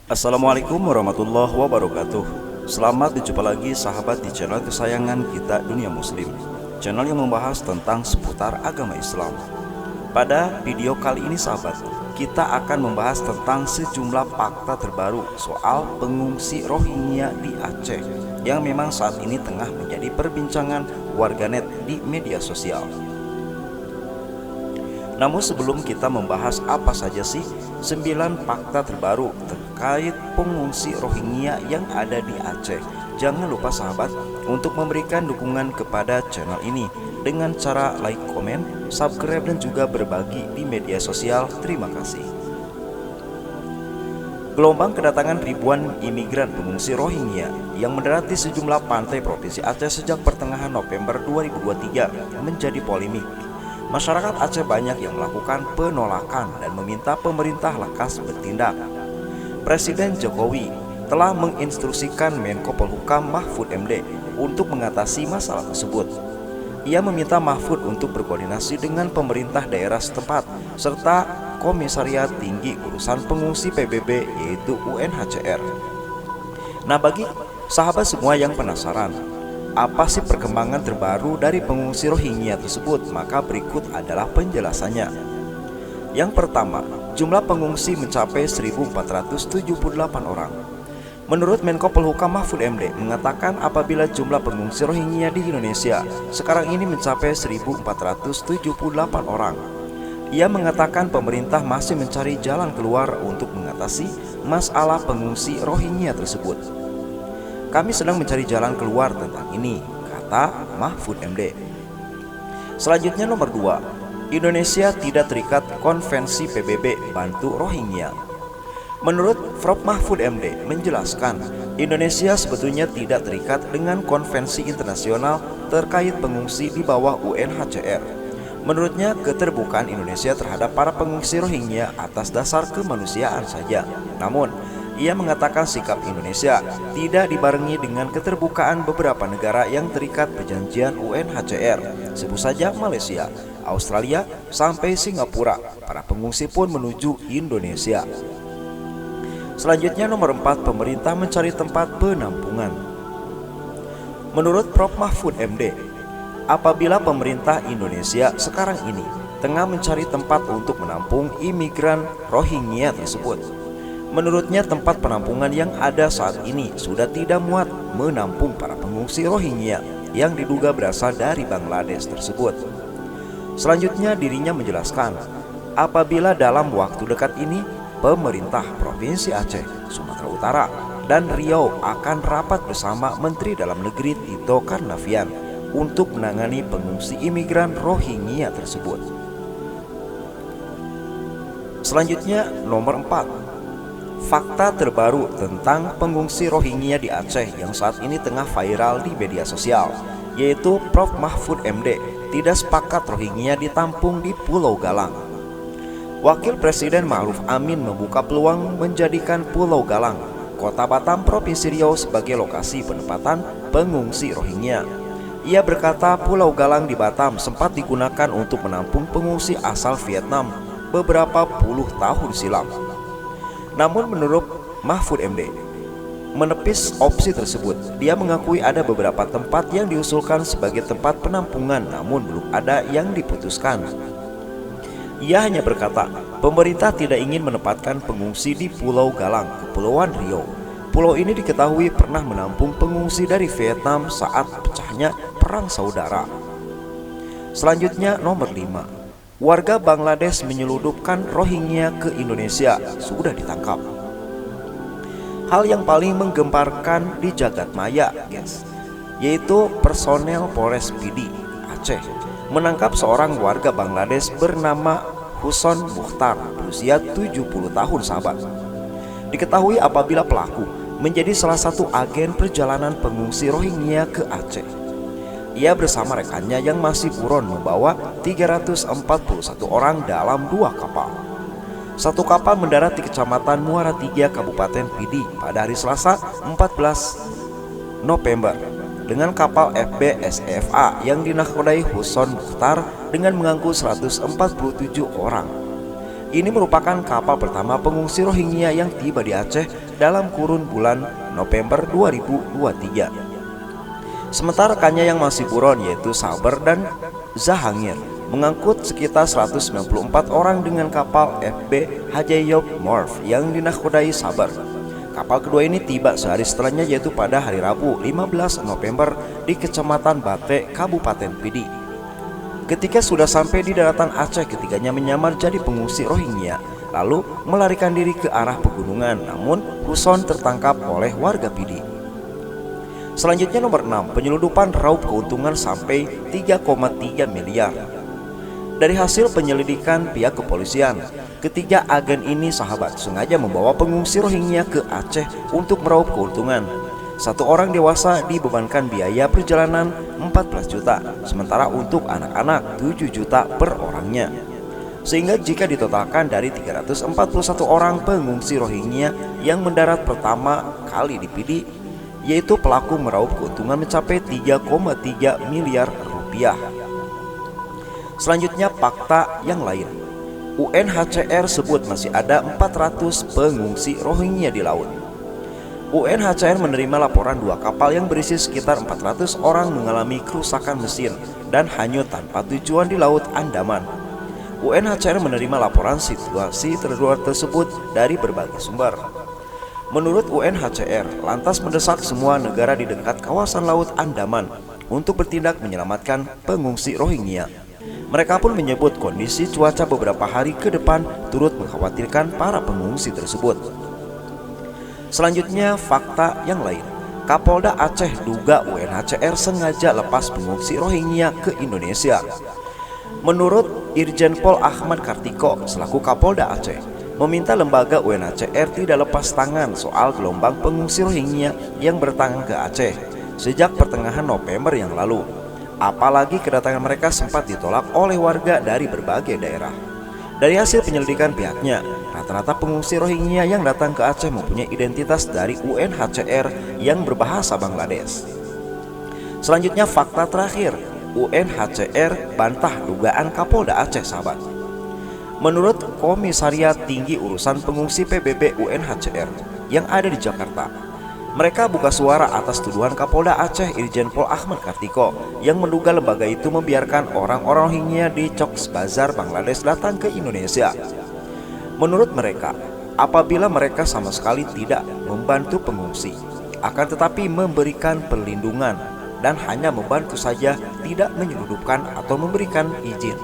Assalamualaikum warahmatullahi wabarakatuh. Selamat berjumpa lagi sahabat di channel kesayangan kita Dunia Muslim, channel yang membahas tentang seputar agama Islam. Pada video kali ini sahabat, kita akan membahas tentang sejumlah fakta terbaru soal pengungsi Rohingya di Aceh yang memang saat ini tengah menjadi perbincangan warganet di media sosial. Namun sebelum kita membahas apa saja sih 9 fakta terbaru terkait pengungsi Rohingya yang ada di Aceh, jangan lupa sahabat untuk memberikan dukungan kepada channel ini dengan cara like, komen, subscribe, dan juga berbagi di media sosial. Terima kasih. Gelombang kedatangan ribuan imigran pengungsi Rohingya yang mendarat di sejumlah pantai Provinsi Aceh sejak pertengahan November 2023 menjadi polemik. Masyarakat Aceh banyak yang melakukan penolakan dan meminta pemerintah lekas bertindak. Presiden Jokowi telah menginstruksikan Menko Polhukam Mahfud MD untuk mengatasi masalah tersebut. Ia meminta Mahfud untuk berkoordinasi dengan pemerintah daerah setempat serta Komisariat Tinggi Urusan Pengungsi PBB yaitu UNHCR. Nah, bagi sahabat semua yang penasaran, apa sih perkembangan terbaru dari pengungsi Rohingya tersebut? Maka berikut adalah penjelasannya. Yang pertama, jumlah pengungsi mencapai 1.478 orang. Menurut Menko Polhukam Mahfud MD mengatakan apabila jumlah pengungsi Rohingya di Indonesia sekarang ini mencapai 1.478 orang. Ia mengatakan pemerintah masih mencari jalan keluar untuk mengatasi masalah pengungsi Rohingya tersebut. Kami sedang mencari jalan keluar tentang ini, kata Mahfud MD. Selanjutnya nomor 2, Indonesia tidak terikat konvensi PBB bantu Rohingya. Menurut Prof Mahfud MD menjelaskan, Indonesia sebetulnya tidak terikat dengan konvensi internasional terkait pengungsi di bawah UNHCR. Menurutnya, keterbukaan Indonesia terhadap para pengungsi Rohingya atas dasar kemanusiaan saja. Namun, ia mengatakan sikap Indonesia tidak dibarengi dengan keterbukaan beberapa negara yang terikat perjanjian UNHCR, sebut saja Malaysia, Australia, sampai Singapura. Para pengungsi pun menuju Indonesia. Selanjutnya nomor 4, pemerintah mencari tempat penampungan. Menurut Prof Mahfud MD, apabila pemerintah Indonesia sekarang ini tengah mencari tempat untuk menampung imigran Rohingya tersebut, menurutnya tempat penampungan yang ada saat ini sudah tidak muat menampung para pengungsi Rohingya yang diduga berasal dari Bangladesh tersebut. Selanjutnya dirinya menjelaskan, apabila dalam waktu dekat ini pemerintah Provinsi Aceh, Sumatera Utara, dan Riau akan rapat bersama Menteri Dalam Negeri Tito Karnavian untuk menangani pengungsi imigran Rohingya tersebut. Selanjutnya nomor 4, fakta terbaru tentang pengungsi Rohingya di Aceh yang saat ini tengah viral di media sosial, yaitu Prof Mahfud MD tidak sepakat Rohingya ditampung di Pulau Galang. Wakil Presiden Ma'ruf Amin membuka peluang menjadikan Pulau Galang, Kota Batam, Provinsi Riau sebagai lokasi penempatan pengungsi Rohingya. Ia berkata Pulau Galang di Batam sempat digunakan untuk menampung pengungsi asal Vietnam beberapa puluh tahun silam. Namun menurut Mahfud MD menepis opsi tersebut. Dia mengakui ada beberapa tempat yang diusulkan sebagai tempat penampungan, namun belum ada yang diputuskan. Ia hanya berkata, pemerintah tidak ingin menempatkan pengungsi di Pulau Galang, Kepulauan Riau. Pulau ini diketahui pernah menampung pengungsi dari Vietnam saat pecahnya Perang Saudara. Selanjutnya nomor 5, warga Bangladesh menyelundupkan Rohingya ke Indonesia sudah ditangkap. Hal yang paling menggemparkan di jagat maya, guys, yaitu personel Polres PD Aceh menangkap seorang warga Bangladesh bernama Huson Mukhtar berusia 70 tahun sahabat. Diketahui apabila pelaku menjadi salah satu agen perjalanan pengungsi Rohingya ke Aceh. Ia bersama rekannya yang masih buron membawa 341 orang dalam 2 kapal. Satu kapal mendarat di Kecamatan Muara Tiga, Kabupaten Pidi pada hari Selasa 14 November dengan kapal FB SEFA yang dinakodai Huson Mukhtar dengan mengangkut 147 orang. Ini merupakan kapal pertama pengungsi Rohingya yang tiba di Aceh dalam kurun bulan November 2023. Sementara rekannya yang masih buron yaitu Saber dan Zahangir mengangkut sekitar 194 orang dengan kapal FB Hajeyob Morph yang dinakodai Saber. Kapal kedua ini tiba sehari setelahnya yaitu pada hari Rabu 15 November di Kecamatan Bate, Kabupaten Pidi. Ketika sudah sampai di daratan Aceh, ketiganya menyamar jadi pengungsi Rohingya lalu melarikan diri ke arah pegunungan, namun Huson tertangkap oleh warga Pidi. Selanjutnya nomor 6, penyeludupan raup keuntungan sampai 3,3 miliar. Dari hasil penyelidikan pihak kepolisian, ketiga agen ini sahabat sengaja membawa pengungsi Rohingya ke Aceh untuk meraup keuntungan. Satu orang dewasa dibebankan biaya perjalanan 14 juta, sementara untuk anak-anak 7 juta per orangnya. Sehingga jika ditotalkan dari 341 orang pengungsi Rohingya yang mendarat pertama kali di Pidi, yaitu pelaku meraup keuntungan mencapai 3,3 miliar rupiah. Selanjutnya fakta yang lain. UNHCR sebut masih ada 400 pengungsi Rohingya di laut. UNHCR menerima laporan 2 kapal yang berisi sekitar 400 orang mengalami kerusakan mesin dan hanyut tanpa tujuan di Laut Andaman. UNHCR menerima laporan situasi tersebut dari berbagai sumber. Menurut UNHCR, lantas mendesak semua negara di dekat kawasan Laut Andaman untuk bertindak menyelamatkan pengungsi Rohingya. Mereka pun menyebut kondisi cuaca beberapa hari ke depan turut mengkhawatirkan para pengungsi tersebut. Selanjutnya fakta yang lain. Kapolda Aceh duga UNHCR sengaja lepas pengungsi Rohingya ke Indonesia. Menurut Irjen Pol Ahmad Kartiko selaku Kapolda Aceh, meminta lembaga UNHCR tidak lepas tangan soal gelombang pengungsi Rohingya yang berdatangan ke Aceh sejak pertengahan November yang lalu. Apalagi kedatangan mereka sempat ditolak oleh warga dari berbagai daerah. Dari hasil penyelidikan pihaknya, rata-rata pengungsi Rohingya yang datang ke Aceh mempunyai identitas dari UNHCR yang berbahasa Bangladesh. Selanjutnya fakta terakhir, UNHCR bantah dugaan Kapolda Aceh sahabat. Menurut Komisariat Tinggi Urusan Pengungsi PBB UNHCR yang ada di Jakarta, mereka buka suara atas tuduhan Kapolda Aceh Irjen Pol Ahmad Kartiko yang menduga lembaga itu membiarkan orang-orang Rohingya di Cox's Bazar, Bangladesh datang ke Indonesia. Menurut mereka, apabila mereka sama sekali tidak membantu pengungsi, akan tetapi memberikan perlindungan dan hanya membantu saja, tidak menyelundupkan atau memberikan izin.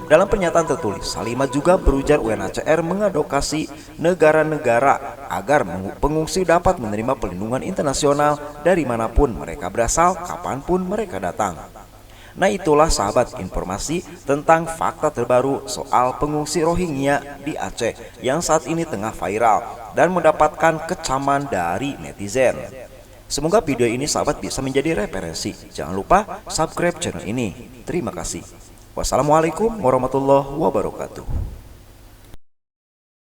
Dalam pernyataan tertulis, Salimah juga berujar UNHCR mengadvokasi negara-negara agar pengungsi dapat menerima perlindungan internasional dari manapun mereka berasal, kapanpun mereka datang. Nah, itulah sahabat informasi tentang fakta terbaru soal pengungsi Rohingya di Aceh yang saat ini tengah viral dan mendapatkan kecaman dari netizen. Semoga video ini sahabat bisa menjadi referensi. Jangan lupa subscribe channel ini. Terima kasih. Wassalamualaikum warahmatullahi wabarakatuh.